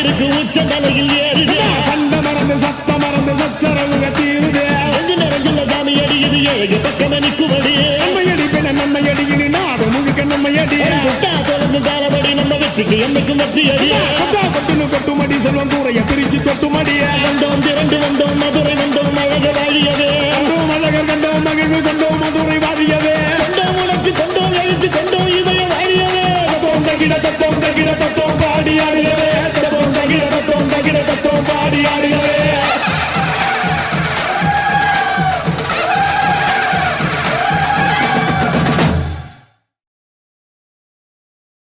இருக்கு உச்ச தலையில் ஏறுது கண்ட மறந்து சத்த மறந்து சச்சரவுக தீருது அங்கு நிறைஞ்சுள்ள சாமி அடியுது ஏழு பக்கம் நிற்குமடி நம்மை அடிப்பின நம்மை அடியினி நாடு முழுக்க நம்மை அடி தொடர்ந்து காலமடி நம்ம வெற்றிக்கு என்னைக்கும் வெற்றி அடி கொட்டுனு கொட்டுமடி செல்வம் தூரைய பிரிச்சு கொட்டுமடிய வந்தோம் திரண்டு வந்தோம் மதுரை வந்தோம் அழக வாழியவே கண்டோம் அழகர் கண்டோம் மகிழ்வு கண்டோம் மதுரை வாழியவே கொண்டோம் உணர்ச்சி கொண்டோம் எழுச்சி கொண்டோம் இதய வாழியவே தத்தோம் தகிட தத்தோம் பாடி ஆடுகவே தத்தோம் தகிட தத்தோம் பாடி ஆடுகவே